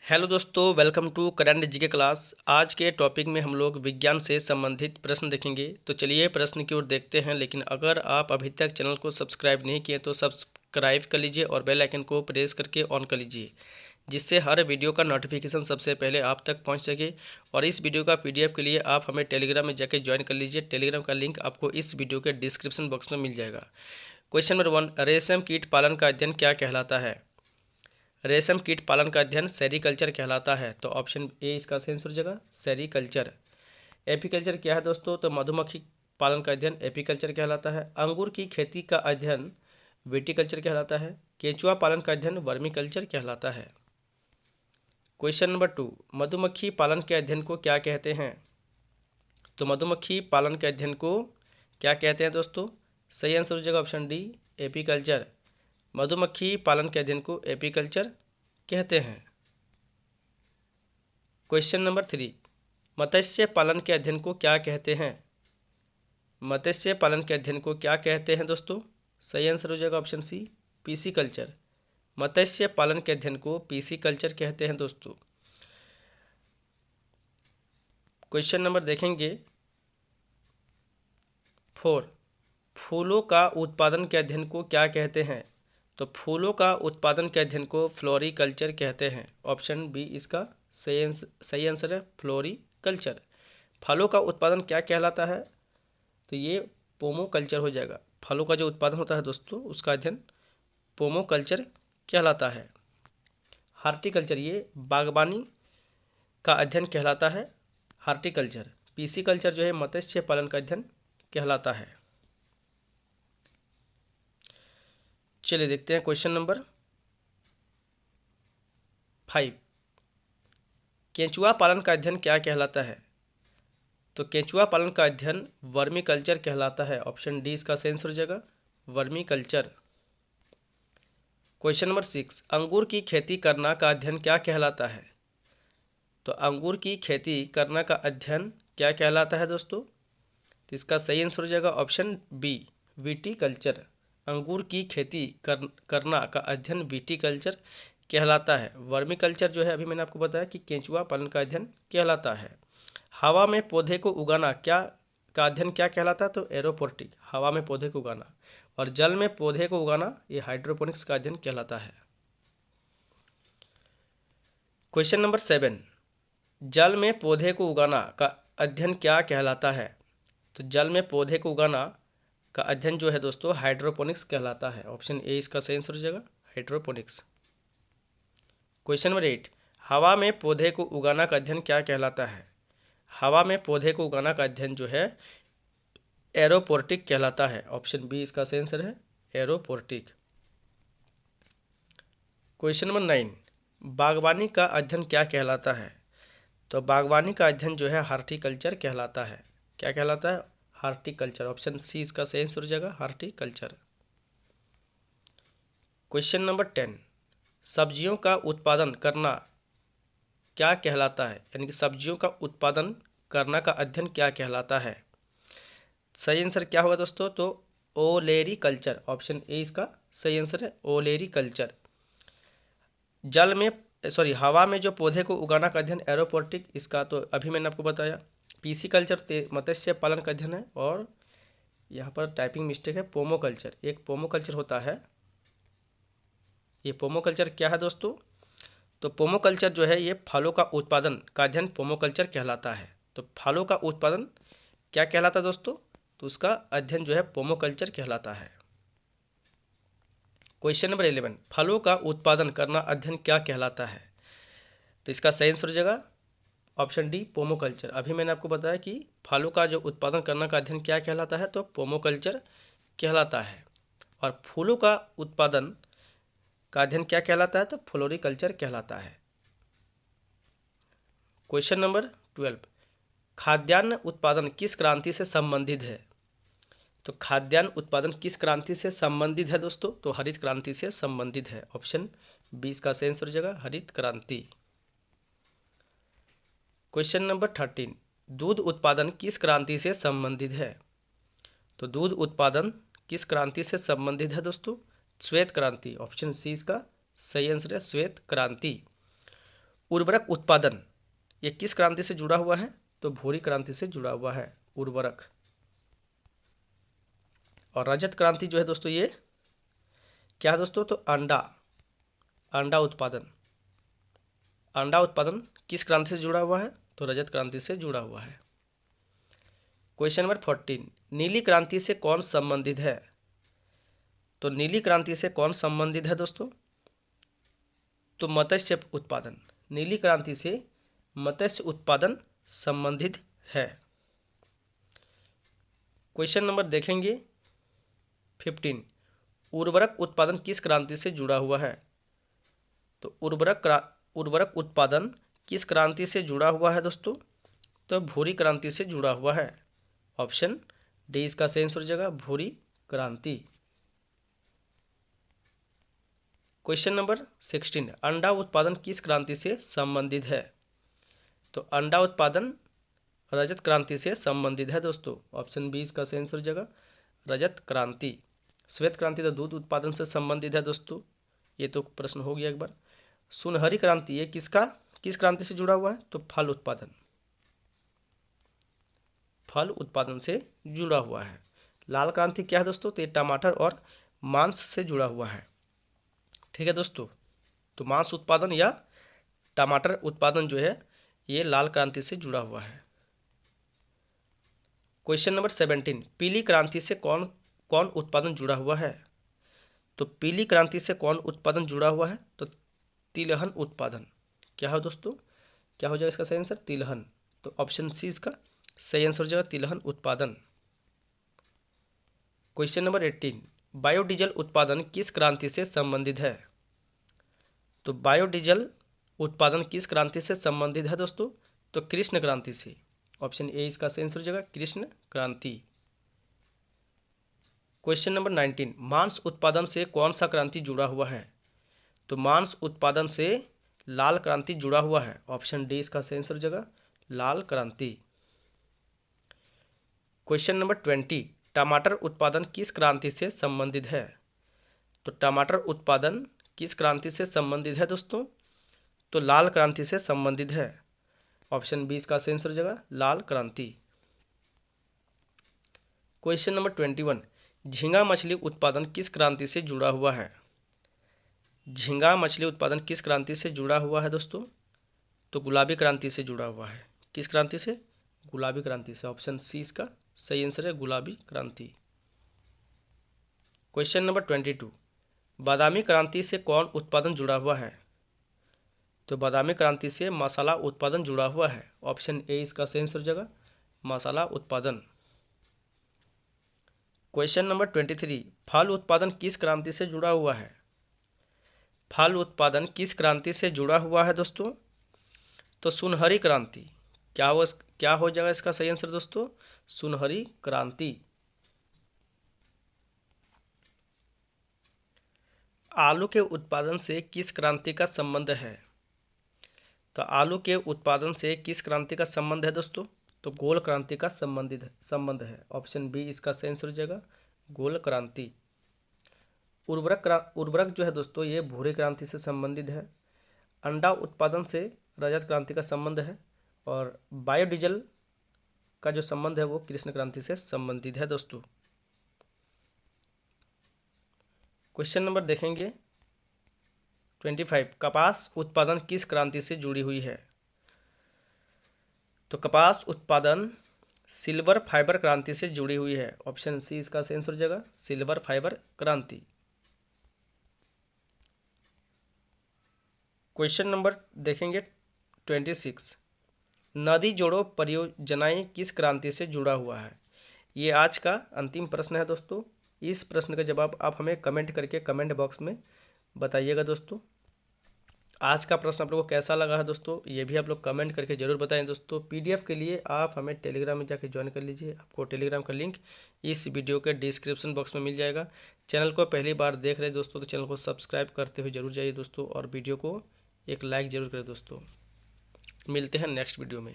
Hello दोस्तों, welcome to current GK class. आज के टॉपिक में हम लोग विज्ञान से संबंधित प्रश्न देखेंगे। तो चलिए प्रश्न की ओर देखते हैं। लेकिन अगर आप अभी तक चैनल को सब्सक्राइब नहीं किए तो सब्सक्राइब कर लीजिए और बेल आइकन को प्रेस करके ऑन कर लीजिए, जिससे हर वीडियो का नोटिफिकेशन सबसे पहले आप तक पहुंच सके। और इस वीडियो का पीडीएफ के लिए आप हमें टेलीग्राम में जाके ज्वाइन कर लीजिए। टेलीग्राम का लिंक आपको इस वीडियो के डिस्क्रिप्शन बॉक्स में मिल जाएगा। क्वेश्चन नंबर 1, रेशम कीट पालन का अध्ययन क्या कहलाता है? रेशम कीट पालन का अध्ययन सेरीकल्चर कहलाता है। तो ऑप्शन ए इसका सही आंसर हो जाएगा, सेरीकल्चर। एपीकल्चर क्या है दोस्तों? तो मधुमक्खी पालन का अध्ययन एपीकल्चर कहलाता है। अंगूर की खेती का अध्ययन विटीकल्चर कहलाता है। केंचुआ पालन का अध्ययन वर्मीकल्चर कहलाता है। क्वेश्चन नंबर 2, मधुमक्खी पालन के अध्ययन को क्या कहते हैं? तो मधुमक्खी पालन के अध्ययन को क्या कहते हैं दोस्तों? सही आंसर हो जाएगा ऑप्शन डी, एपीकल्चर। मधुमक्खी पालन के अध्ययन को एपीकल्चर कहते हैं। क्वेश्चन नंबर 3, मत्स्य पालन के अध्ययन को क्या कहते हैं? मत्स्य पालन के अध्ययन को क्या कहते हैं दोस्तों? सही आंसर हो जाएगा ऑप्शन सी, पीसीकल्चर। मत्स्य पालन के अध्ययन को पीसीकल्चर कहते हैं दोस्तों। क्वेश्चन नंबर देखेंगे 4, फूलों का उत्पादन के अध्ययन को क्या कहते हैं? तो फूलों का उत्पादन के अध्ययन को फ्लोरिकल्चर कहते हैं। ऑप्शन बी इसका सही आंसर है, फ्लोरिकल्चर। फलों का उत्पादन क्या कहलाता है? तो ये पोमोकल्चर हो जाएगा। फलों का जो उत्पादन होता है दोस्तों, उसका अध्ययन पोमोकल्चर कहलाता है। हार्टिकल्चर, ये बागवानी का अध्ययन कहलाता है, हार्टिकल्चर। पीसीकल्चर जो है मत्स्य पालन का अध्ययन कहलाता है। चलिए देखते हैं क्वेश्चन नंबर 5, केंचुआ पालन का अध्ययन क्या कहलाता है? तो केंचुआ पालन का अध्ययन वर्मीकल्चर कहलाता है। ऑप्शन डी इसका सही आंसर हो जाएगा, वर्मीकल्चर। क्वेश्चन नंबर 6, अंगूर की खेती करना का अध्ययन क्या कहलाता है? तो अंगूर की खेती करना का अध्ययन क्या कहलाता है दोस्तों? तो इसका सही आंसर हो जाएगा ऑप्शन बी, विटीकल्चर। अंगूर की खेती करना का अध्ययन विटीकल्चर कहलाता है। वर्मीकल्चर जो है अभी मैंने आपको बताया कि केंचुआ पालन का अध्ययन कहलाता है। हवा में पौधे को उगाना क्या का अध्ययन क्या कहलाता है? तो एरोपोनिक, हवा में पौधे को उगाना। और जल में पौधे को उगाना ये हाइड्रोपोनिक्स का अध्ययन कहलाता है। क्वेश्चन नंबर 7, जल में पौधे को उगाना का अध्ययन क्या कहलाता है? तो जल में पौधे को उगाना का अध्ययन जो है दोस्तों हाइड्रोपोनिक्स कहलाता है। ऑप्शन ए इसका सही आंसर हो जाएगा, हाइड्रोपोनिक्स। क्वेश्चन नंबर 8, हवा में पौधे को उगाना का अध्ययन क्या कहलाता है? हवा में पौधे को उगाना का अध्ययन जो है एरोपोर्टिक कहलाता है। ऑप्शन बी इसका सही आंसर है, एरोपोर्टिक। क्वेश्चन नंबर 9, बागवानी का अध्ययन क्या कहलाता है? तो बागवानी का अध्ययन जो है हार्टिकल्चर कहलाता है। क्या कहलाता है? हार्टिकल्चर। ऑप्शन सी इसका सही आंसर हो जाएगा, हार्टिकल्चर। क्वेश्चन नंबर 10, सब्जियों का उत्पादन करना क्या कहलाता है? यानी कि सब्जियों का उत्पादन करना का अध्ययन क्या कहलाता है? सही आंसर क्या होगा दोस्तों? तो ओलेरीकल्चर। ऑप्शन ए इसका सही आंसर है, ओलेरीकल्चर। जल में हवा में जो पौधे को उगाना का अध्ययन एरोपोर्टिक, इसका तो अभी मैंने आपको बताया। पीसीकल्चर मत्स्य पालन का अध्ययन है। और यहाँ पर टाइपिंग मिस्टेक है, पोमोकल्चर। एक पोमोकल्चर होता है, ये पोमोकल्चर क्या है दोस्तों? तो पोमोकल्चर जो है ये फलों का उत्पादन का अध्ययन पोमोकल्चर कहलाता है। तो फलों का उत्पादन क्या कहलाता है दोस्तों? तो उसका अध्ययन जो है पोमोकल्चर कहलाता है। क्वेश्चन नंबर 11, फलों का उत्पादन करना अध्ययन क्या कहलाता है? तो इसका सही आंसर हो जाएगा ऑप्शन डी, पोमोकल्चर। अभी मैंने आपको बताया कि फलों का जो उत्पादन करना का अध्ययन क्या कहलाता है? तो पोमोकल्चर कहलाता है। और फूलों का उत्पादन का अध्ययन क्या कहलाता है? तो फ्लोरिकल्चर कहलाता है। क्वेश्चन नंबर 12, खाद्यान्न उत्पादन किस क्रांति से संबंधित है? तो खाद्यान्न उत्पादन किस क्रांति से संबंधित है दोस्तों? तो हरित क्रांति से संबंधित है। ऑप्शन 20 का सही आंसर हो जाएगा, हरित क्रांति। क्वेश्चन नंबर 13, दूध उत्पादन किस क्रांति से संबंधित है? तो दूध उत्पादन किस क्रांति से संबंधित है दोस्तों? श्वेत क्रांति। ऑप्शन सी इसका सही आंसर है, श्वेत क्रांति। उर्वरक उत्पादन ये किस क्रांति से जुड़ा हुआ है? तो भूरी क्रांति से जुड़ा हुआ है उर्वरक। और रजत क्रांति जो है दोस्तों ये क्या है दोस्तों? तो अंडा उत्पादन। अंडा उत्पादन किस क्रांति से जुड़ा हुआ है? तो रजत क्रांति से जुड़ा हुआ है। क्वेश्चन नंबर 14, नीली क्रांति से कौन संबंधित है? तो नीली क्रांति से कौन संबंधित है दोस्तों? तो मत्स्य उत्पादन। नीली क्रांति से मत्स्य उत्पादन संबंधित है। क्वेश्चन नंबर देखेंगे 15, उर्वरक उत्पादन किस क्रांति से जुड़ा हुआ है? तो उर्वरक उत्पादन किस क्रांति से जुड़ा हुआ है दोस्तों? तो भूरी क्रांति से जुड़ा हुआ है। ऑप्शन डी इसका सही आंसर हो जाएगा, भूरी क्रांति। क्वेश्चन नंबर 16, अंडा उत्पादन किस क्रांति से संबंधित है? तो अंडा उत्पादन रजत क्रांति से संबंधित है दोस्तों। ऑप्शन बी इसका सही आंसर हो जाएगा, रजत क्रांति। श्वेत क्रांति तो दूध उत्पादन से संबंधित है दोस्तों, ये तो प्रश्न हो गया एक बार। सुनहरी क्रांति ये किस क्रांति से जुड़ा हुआ है? तो फल उत्पादन से जुड़ा हुआ है। लाल क्रांति क्या है दोस्तों? तो ये टमाटर और मांस से जुड़ा हुआ है। ठीक है दोस्तों, तो मांस उत्पादन या टमाटर उत्पादन जो है ये लाल क्रांति से जुड़ा हुआ है। क्वेश्चन नंबर 17, पीली क्रांति से कौन उत्पादन जुड़ा हुआ है? तो पीली क्रांति से कौन उत्पादन जुड़ा हुआ है? तो तिलहन उत्पादन। क्या है दोस्तों? क्या हो जाएगा इसका सही आंसर? तिलहन। तो ऑप्शन सी इसका सही आंसर हो जाएगा, तिलहन उत्पादन। क्वेश्चन नंबर 18, बायोडीजल उत्पादन किस क्रांति से संबंधित है? तो बायोडीजल उत्पादन किस क्रांति से संबंधित है दोस्तों? तो कृष्ण क्रांति से। ऑप्शन ए इसका सही आंसर हो जाएगा, कृष्ण क्रांति। क्वेश्चन नंबर 19, मांस उत्पादन से कौन सा क्रांति जुड़ा हुआ है? तो मांस उत्पादन से लाल क्रांति जुड़ा हुआ है। ऑप्शन डी इसका सही आंसर हो जाएगा, लाल क्रांति। क्वेश्चन नंबर 20, टमाटर उत्पादन किस क्रांति से संबंधित है? तो टमाटर उत्पादन किस क्रांति से संबंधित है दोस्तों? तो लाल क्रांति से संबंधित है। ऑप्शन बी इसका सही आंसर हो जाएगा, लाल क्रांति। क्वेश्चन नंबर 21, झींगा मछली उत्पादन किस क्रांति से जुड़ा हुआ है? झींगा मछली उत्पादन किस क्रांति से जुड़ा हुआ है दोस्तों? तो गुलाबी क्रांति से जुड़ा हुआ है। किस क्रांति से? गुलाबी क्रांति से। ऑप्शन सी इसका सही आंसर है, गुलाबी क्रांति। क्वेश्चन नंबर 22, बादामी क्रांति से कौन उत्पादन जुड़ा हुआ है? तो बादामी क्रांति से मसाला उत्पादन जुड़ा हुआ है। ऑप्शन ए इसका सही आंसर हो जाएगा, मसाला उत्पादन। क्वेश्चन नंबर 23, फल उत्पादन किस क्रांति से जुड़ा हुआ है? फल उत्पादन किस क्रांति से जुड़ा हुआ है दोस्तों? तो सुनहरी क्रांति। क्या हो जाएगा इसका सही आंसर दोस्तों? सुनहरी क्रांति। आलू के उत्पादन से किस क्रांति का संबंध है? तो आलू के उत्पादन से किस क्रांति का संबंध है दोस्तों? तो गोल क्रांति का संबंध है। ऑप्शन बी इसका सही आंसर हो जाएगा, गोल क्रांति। उर्वरक जो है दोस्तों ये भूरी क्रांति से संबंधित है। अंडा उत्पादन से रजत क्रांति का संबंध है। और बायोडीजल का जो संबंध है वो कृष्ण क्रांति से संबंधित है दोस्तों। क्वेश्चन नंबर देखेंगे 25, कपास उत्पादन किस क्रांति से जुड़ी हुई है? तो कपास उत्पादन सिल्वर फाइबर क्रांति से जुड़ी हुई है। ऑप्शन सी इसका सही आंसर हो जाएगा, सिल्वर फाइबर क्रांति। क्वेश्चन नंबर देखेंगे 26, नदी जोड़ो परियोजनाएं किस क्रांति से जुड़ा हुआ है? ये आज का अंतिम प्रश्न है दोस्तों। इस प्रश्न का जवाब आप हमें कमेंट करके कमेंट बॉक्स में बताइएगा दोस्तों। आज का प्रश्न आप लोगों को कैसा लगा है दोस्तों, ये भी आप लोग कमेंट करके ज़रूर बताएं दोस्तों। पीडीएफ के लिए आप हमें टेलीग्राम में जाकर ज्वाइन कर लीजिए। आपको टेलीग्राम का लिंक इस वीडियो के डिस्क्रिप्शन बॉक्स में मिल जाएगा। चैनल को पहली बार देख रहे दोस्तों तो चैनल को सब्सक्राइब करते हुए जरूर जाइए दोस्तों, और वीडियो को एक लाइक ज़रूर करें दोस्तों। मिलते हैं नेक्स्ट वीडियो में।